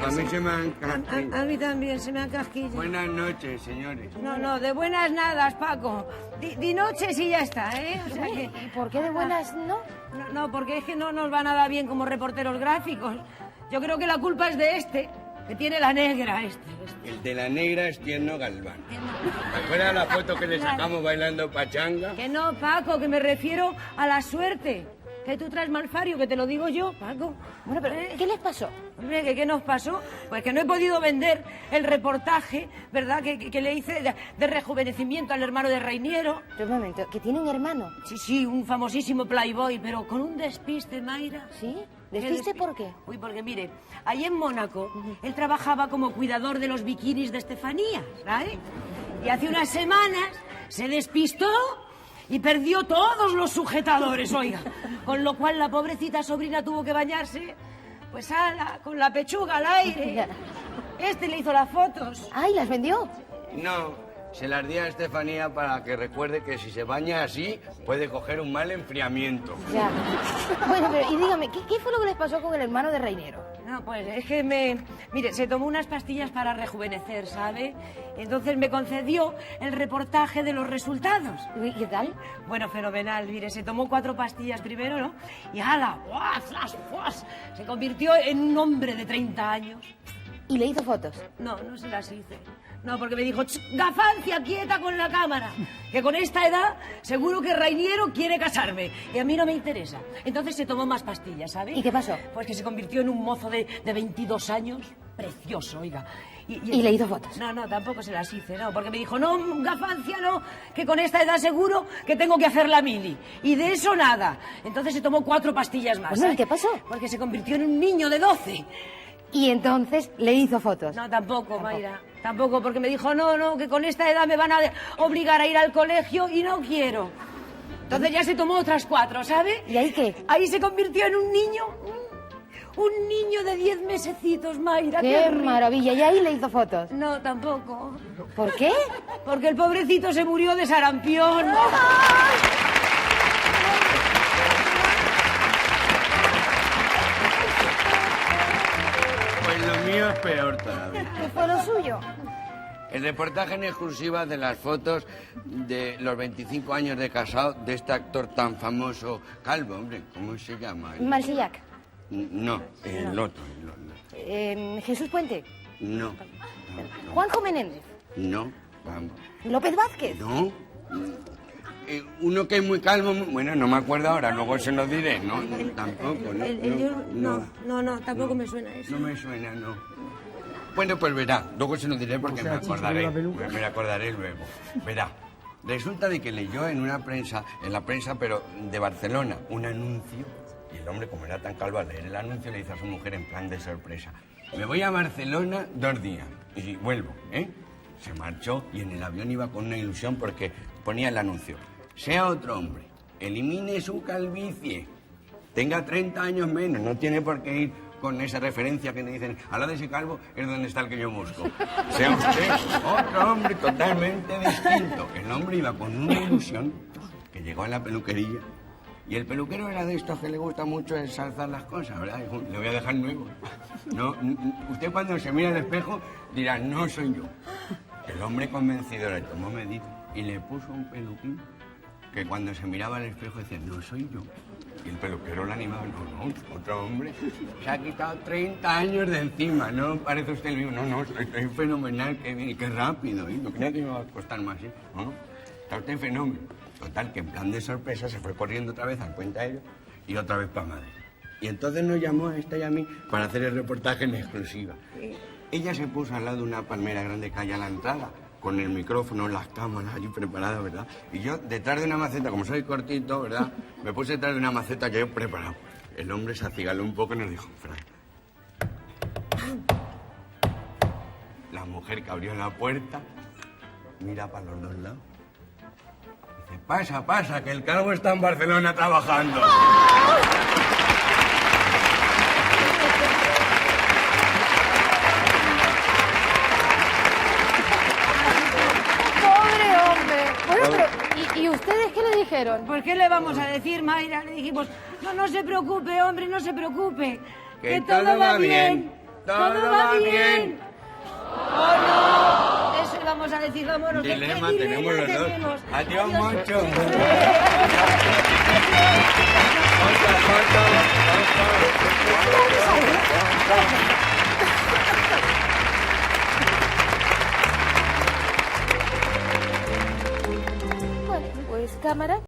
A mí se me han casquillado. A mí también se me han casquillado. Buenas noches, señores. No, de buenas nada, Paco. Di noches y ya está, ¿eh? O sea que... ¿Y por qué de buenas no? No, porque es que no nos va nada bien como reporteros gráficos. Yo creo que la culpa es de este, que tiene la negra, El de la negra es Tierno Galván. ¿Te acuerdas la foto que le sacamos bailando pachanga? Que no, Paco, que me refiero a la suerte. Que tú traes malfario, que te lo digo yo, Paco. Bueno, pero ¿qué les pasó? Hombre, ¿qué nos pasó? Pues que no he podido vender el reportaje, ¿verdad?, que le hice de rejuvenecimiento al hermano de Reiniero. Pero un momento, ¿que tiene un hermano? Sí, un famosísimo playboy, pero con un despiste, Mayra. ¿Sí? ¿Despiste por qué? Uy, porque mire, ahí en Mónaco, él trabajaba como cuidador de los bikinis de Estefanía, ¿sabes? Y hace unas semanas se despistó y perdió todos los sujetadores, oiga. Con lo cual la pobrecita sobrina tuvo que bañarse, pues con la pechuga al aire. Este le hizo las fotos. ¡Ay, las vendió! No, se las di a Estefanía para que recuerde que si se baña así puede coger un mal enfriamiento. Ya. Bueno, pero y dígame, ¿qué fue lo que les pasó con el hermano de Reiniero? No, pues es que mire, se tomó unas pastillas para rejuvenecer, ¿sabe? Entonces me concedió el reportaje de los resultados. ¿Y qué tal? Bueno, fenomenal. Mire, se tomó 4 pastillas primero, ¿no? Y ¡hala! ¡Buah! ¡Flash! ¡Fuas! Se convirtió en un hombre de 30 años. ¿Y le hizo fotos? No se las hice. No, porque me dijo, gafancia, quieta con la cámara, que con esta edad seguro que Reiniero quiere casarme y a mí no me interesa. Entonces se tomó más pastillas, ¿sabes? ¿Y qué pasó? Pues que se convirtió en un mozo de 22 años, precioso, oiga. ¿Y le hizo fotos? No, tampoco se las hice, no, porque me dijo, no, gafancia, no, que con esta edad seguro que tengo que hacer la mili. Y de eso nada. Entonces se tomó 4 pastillas más. Bueno, ¿y qué pasó? Porque se convirtió en un niño de 12. Y entonces le hizo fotos. No, tampoco, Mayra. Tampoco, porque me dijo, no, que con esta edad me van a obligar a ir al colegio y no quiero. Entonces ya se tomó otras 4, ¿sabe? ¿Y ahí qué? Ahí se convirtió en un niño de 10 mesecitos, Mayra. ¡Qué maravilla! ¿Y ahí le hizo fotos? No, tampoco. ¿Por qué? Porque el pobrecito se murió de sarampión. Pues lo mío es peor todavía. ¿Qué fue lo suyo? El reportaje en exclusiva de las fotos de los 25 años de casado de este actor tan famoso, calvo, hombre, ¿cómo se llama? Marsillac. No, el otro. Jesús Puente. No. Juanjo Menéndez. No, vamos. López Vázquez. No. Uno que es muy calvo, bueno, no me acuerdo ahora, luego se lo diré, no, tampoco, No, tampoco me suena eso. No me suena, no. Bueno, pues verá, luego se lo diré porque me acordaré luego. Verá, resulta de que leyó en la prensa, pero de Barcelona, un anuncio, y el hombre, como era tan calvo, al leer el anuncio le dice a su mujer en plan de sorpresa, me voy a Barcelona 2 días y vuelvo, ¿eh? Se marchó y en el avión iba con una ilusión porque ponía el anuncio. Sea otro hombre, elimine su calvicie, tenga 30 años menos, no tiene por qué ir con esa referencia que me dicen, al lado de ese calvo es donde está el que yo busco. Sea usted otro hombre totalmente distinto. El hombre iba con una ilusión que llegó a la peluquería y el peluquero era de estos que le gusta mucho ensalzar las cosas, ¿verdad? Dijo, le voy a dejar nuevo. No, usted cuando se mira al espejo dirá, no soy yo. El hombre convencido le tomó medida y le puso un peluquín que cuando se miraba al espejo decía, no soy yo. Y el peluquero le animaba, no, otro hombre. Se ha quitado 30 años de encima, ¿no? Parece usted el mismo. No, estoy fenomenal, qué bien, qué rápido. ¿Eh? No creía que me iba a costar más, ¿eh? No, está usted fenómeno. Total, que en plan de sorpresa se fue corriendo otra vez al cuentaello y otra vez para Madrid. Y entonces nos llamó a esta y a mí para hacer el reportaje en exclusiva. Ella se puso al lado de una palmera grande que hay a la entrada, con el micrófono, las cámaras allí preparadas, ¿verdad? Y yo detrás de una maceta, como soy cortito, ¿verdad? Me puse detrás de una maceta que yo preparado. El hombre se acigaló un poco y nos dijo, Fran. La mujer que abrió la puerta mira para los 2 lados. Dice, pasa, que el calvo está en Barcelona trabajando. Bueno, pero ¿y ustedes qué le dijeron? Pues ¿qué le vamos a decir, Mayra? Le dijimos, no se preocupe, hombre, no se preocupe. Que todo va bien. Todo va bien. ¡Oh, no! Eso íbamos a decir, vámonos. Dilema ¿Qué tenemos los dos. tenemos? Adiós, Moncho. Bueno, pues cámara.